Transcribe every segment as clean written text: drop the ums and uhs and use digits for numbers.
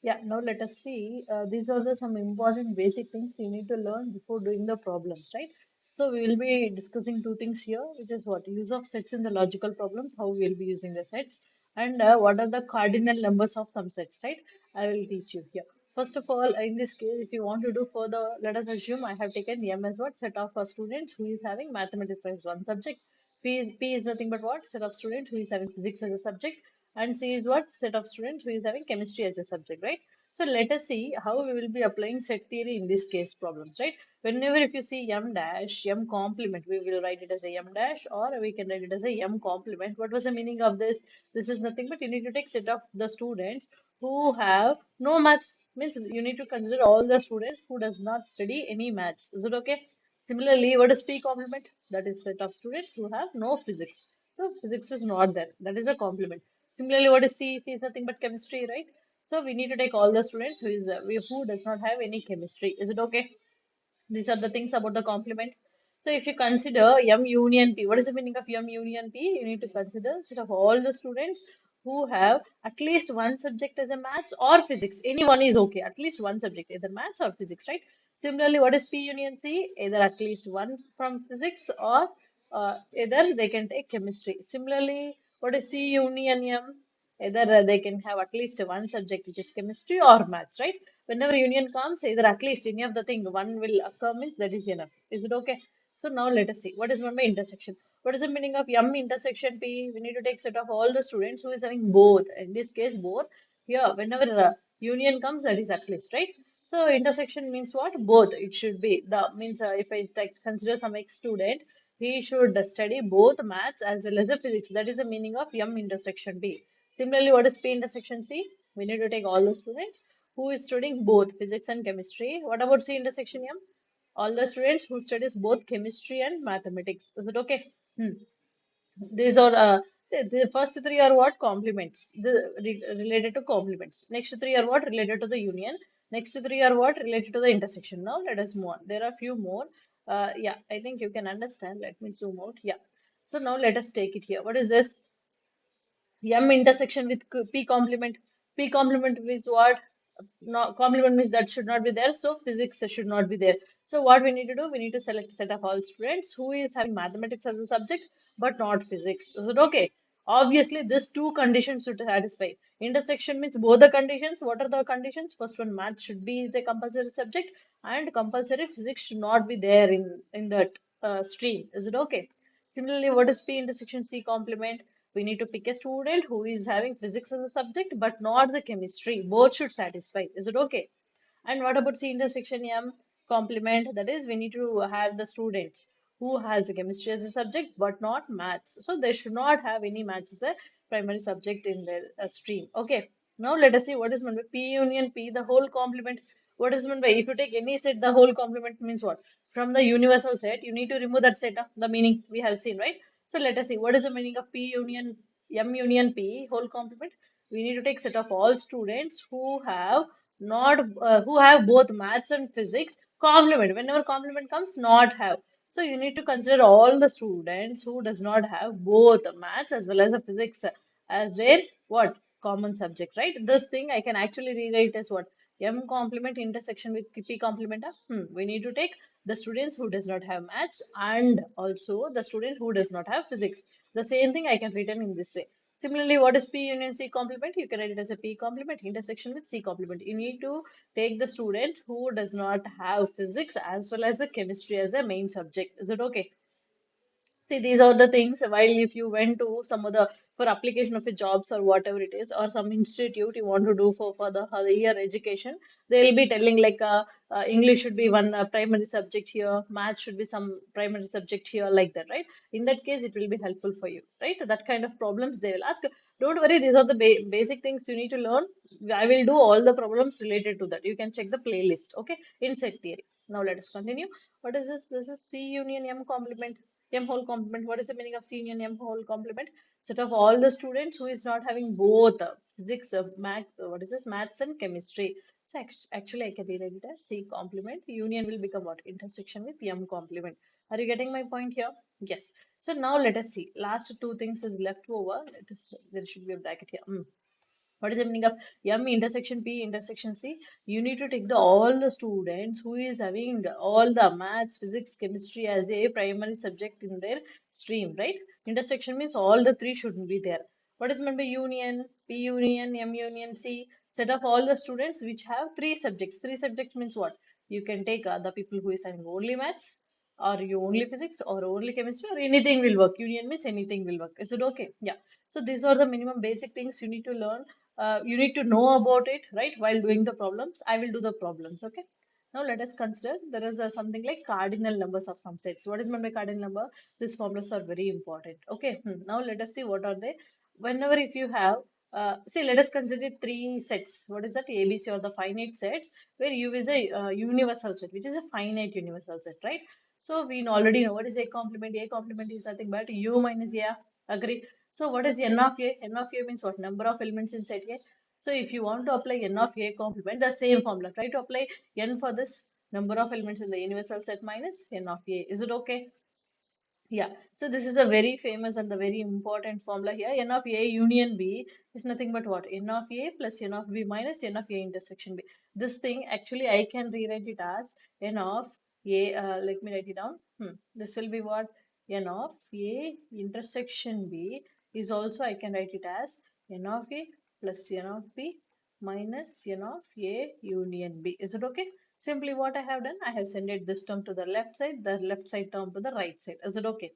Yeah, now let us see. These are the some important basic things you need to learn before doing the problems, right? So we will be discussing two things here, which is what use of sets in the logical problems, how we will be using the sets, and what are the cardinal numbers of some sets, right? I will teach you here. First of all, in this case, if you want to do further, let us assume I have taken M as what set of students who is having mathematics as one subject. P is nothing but what set of students who is having physics as a subject, and C is what set of students who is having chemistry as a subject, right? So let us see how we will be applying set theory in this case problems, right? Whenever if you see m dash, m complement, we will write it as a m dash or we can write it as a m complement. What was the meaning of this? This is nothing but you need to take set of the students who have no maths. Means you need to consider all the students who does not study any maths. Is it okay? Similarly, what is P complement? That is set of students who have no physics. So physics is not there. That is a complement. Similarly, what is C? C is nothing but chemistry, right? So we need to take all the students who does not have any chemistry. Is it okay? These are the things about the complements. So if you consider M union P, what is the meaning of M union P? You need to consider set of all the students who have at least one subject as a maths or physics. Any one is okay. At least one subject, either maths or physics, right? Similarly, what is P union C? Either at least one from physics or either they can take chemistry. Similarly, what is C union M? Either they can have at least one subject which is chemistry or maths, right? Whenever union comes, either at least any of the thing one will occur means that is enough. Is it okay? So now let us see what is meant by intersection. What is the meaning of M intersection P? We need to take set of all the students who is having both. In this case, both. Here, whenever union comes, that is at least, right? So intersection means what? Both. It should be the means if I consider some ex student, he should study both maths as well as the physics. That is the meaning of M intersection P. Similarly, what is P intersection C? We need to take all the students who is studying both physics and chemistry. What about C intersection M? All the students who studies both chemistry and mathematics. Is it okay? These are the first three are what complements, related to complements. Next three are what related to the union. Next three are what related to the intersection. Now let us move on. There are few more. Yeah, I think you can understand. Let me zoom out. Yeah. So now let us take it here. What is this? M intersection with P complement. P complement is what? No, complement means that should not be there. So physics should not be there. So what we need to do? We need to select set of all students who is having mathematics as a subject but not physics. Is it okay? Obviously, these two conditions should satisfy. Intersection means both the conditions. What are the conditions? First one, math should be is a compulsory subject, and compulsory physics should not be there in that stream. Is it okay? Similarly, what is P intersection C complement? We need to pick a student who is having physics as a subject but not the chemistry. Both should satisfy. Is it okay? And what about C intersection M complement? That is, we need to have the students who has chemistry as a subject but not maths. So they should not have any maths as a primary subject in their stream. Okay. Now let us see what is meant by P union P, the whole complement. What is meant by if you take any set, the whole complement means what? From the universal set, you need to remove that set of the meaning we have seen, right? So let us see what is the meaning of P union M union P whole complement. We need to take set of all students who have both maths and physics complement. Whenever complement comes, not have. So you need to consider all the students who does not have both maths as well as the physics as their what common subject, right? This thing I can actually rewrite as what M complement intersection with P complement. We need to take the students who does not have maths and also the student who does not have physics. The same thing I can written in this way. Similarly, what is P union C complement? You can write it as a P complement intersection with C complement. You need to take the student who does not have physics as well as the chemistry as a main subject. Is it okay? See, these are the things. While if you went to some other for application of a jobs or whatever it is, or some institute you want to do for the higher education, they'll be telling like English should be one primary subject here, math should be some primary subject here, like that, right? In that case, it will be helpful for you, right? That kind of problems they will ask. Don't worry, these are the basic things you need to learn. I will do all the problems related to that. You can check the playlist, okay? In set theory. Now let us continue. What is this? This is C union M complement. M whole complement. What is the meaning of C union M whole complement? Set of all the students who is not having both physics, math, what is this? Maths and chemistry. So actually, I can rewrite it as C complement. Union will become what? Intersection with M complement. Are you getting my point here? Yes. So now let us see. Last two things is left over. Let us. There should be a bracket here. What is the meaning of M intersection P intersection C? You need to take all the students who is having all the maths, physics, chemistry as a primary subject in their stream, right? Intersection means all the three should be there. What is meant by union? P union, M union, C. Set of all the students which have three subjects. Three subjects means what? You can take the people who is having only maths, or you only physics, or only chemistry, or anything will work. Union means anything will work. Is it okay? Yeah. So these are the minimum basic things you need to learn. You need to know about it, right? While doing the problems, I will do the problems. Okay. Now let us consider there is something like cardinal numbers of some sets. What is meant by cardinal number? These formulas are very important. Okay. Now let us see what are they. Whenever if you have, see, let us consider three sets. What is that? ABC or the finite sets, where U is a universal set, which is a finite universal set, right? So we already know what is A complement. A complement is nothing but U minus A. Agree? So what is N of A? N of A means what? Number of elements in set A. So if you want to apply N of A complement, the same formula. Try to apply N for this number of elements in the universal set minus N of A. Is it okay? Yeah, so this is a very famous and the very important formula here. N of A union B is nothing but what? N of A plus N of B minus N of A intersection B. This thing actually I can rewrite it as N of A. Let me write it down. This will be what? N of A intersection B is also I can write it as N of A plus N of B minus N of A union B. Is it okay? Simply what I have done, I have sent this term to the left side term to the right side. Is it okay?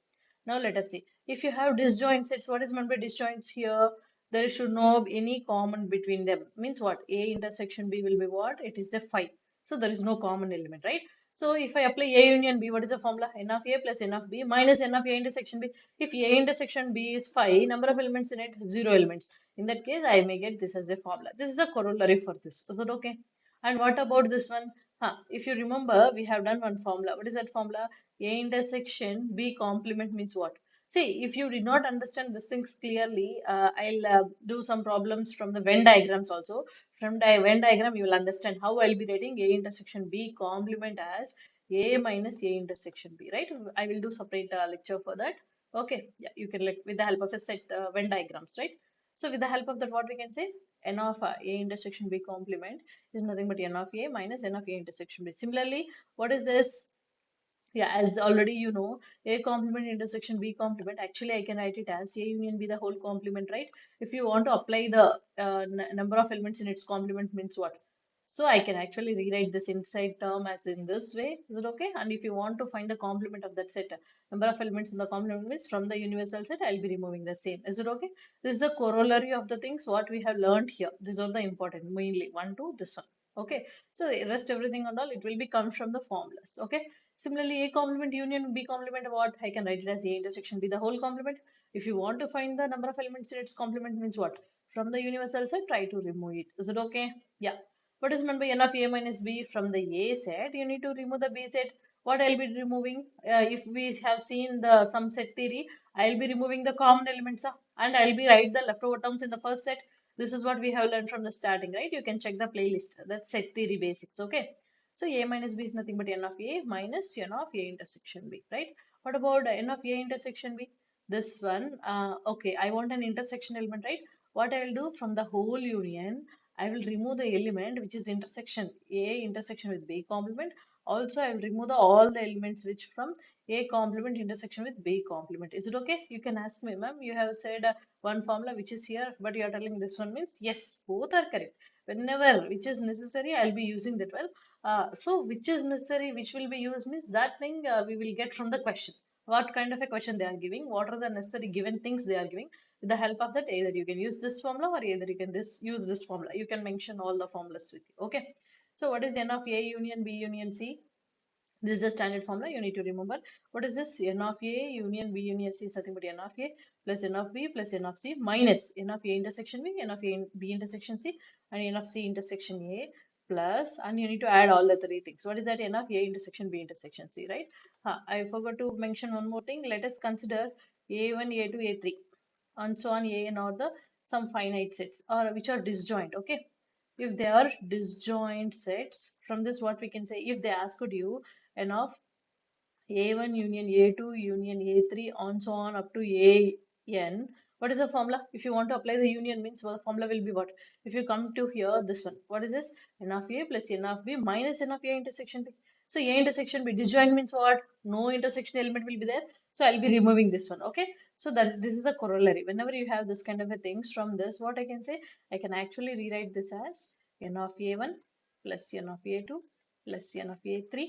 Now let us see. If you have disjoint sets, what is meant by disjoints here? There should not be any common between them. Means what? A intersection B will be what? It is a phi. So there is no common element, right? So if I apply A union B, what is the formula? N of A plus N of B minus N of A intersection B. If A intersection B is phi, number of elements in it, zero elements. In that case, I may get this as a formula. This is a corollary for this. Is that okay? And what about this one? If you remember, we have done one formula. What is that formula? A intersection B complement means what? See, if you did not understand these things clearly, I'll do some problems from the Venn diagrams also. From the Venn diagram, you will understand how I'll be writing A intersection B complement as A minus A intersection B, right? I will do separate lecture for that. Okay, yeah, you can like with the help of a set Venn diagrams, right? So with the help of that, what we can say? N of A intersection B complement is nothing but N of A minus N of A intersection B. Similarly, what is this? Yeah, as already you know, A complement intersection B complement. Actually, I can write it as A union B the whole complement, right? If you want to apply the number of elements in its complement means what? So I can actually rewrite this inside term as in this way. Is it okay? And if you want to find the complement of that set, number of elements in the complement means from the universal set, I'll be removing the same. Is it okay? This is the corollary of the things what we have learned here. These are the important, mainly one, two, this one. Okay. So rest everything and all, it will be come from the formulas. Okay. Similarly, A complement union B complement what? I can write it as A intersection B the whole complement. If you want to find the number of elements in its complement means what? From the universal set, try to remove it. Is it okay? Yeah. What is meant by N of A minus B from the A set? You need to remove the B set. What I'll be removing? If we have seen the sum set theory, I'll be removing the common elements and I'll be write the leftover terms in the first set. This is what we have learned from the starting, right? You can check the playlist. That's set theory basics. Okay. So A minus B is nothing but N of A minus N of A intersection B, right? What about N of A intersection B? This one, okay, I want an intersection element, right? What I will do from the whole union, I will remove the element which is intersection A intersection with B complement. Also, I will remove all the elements which from A complement intersection with B complement. Is it okay? You can ask me, ma'am. You have said one formula which is here, but you are telling this one means yes, both are correct. Whenever which is necessary, I'll be using that one. So which is necessary, which will be used means that thing we will get from the question. What kind of a question they are giving, what are the necessary given things they are giving. With the help of that, either you can use this formula or either you can use this formula. You can mention all the formulas with you. Okay. So what is N of A union B union C? This is the standard formula you need to remember. What is this? N of A union B union C is nothing but N of A plus N of B plus N of C minus N of A intersection B, N of A B intersection C, and N of C intersection A plus, and you need to add all the three things. What is that? N of A intersection B intersection C, right? I forgot to mention one more thing. Let us consider A1, A2, A3, and so on A n or the some finite sets or which are disjoint. Okay, if they are disjoint sets, from this what we can say, if they asked you n of A1 union A2 union A3 on so on up to A n, What is the formula? If you want to apply the union means, well, the formula will be what? If you come to here, this one, what is this? N of A plus N of B minus N of A intersection B. So A intersection B, disjoint means what? No intersection element will be there. So I'll be removing this one. Okay. So that this is a corollary. Whenever you have this kind of a things from this, what I can say, I can actually rewrite this as N of A1 plus N of A2 plus N of A3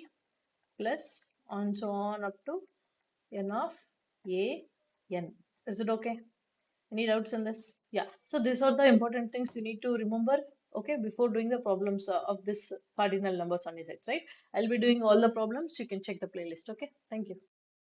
plus on so on up to N of A n. Is it okay? Any doubts in this? Yeah. So these are the important things you need to remember, okay, before doing the problems of this cardinal numbers on your sets, right? I'll be doing all the problems. You can check the playlist. Okay. Thank you.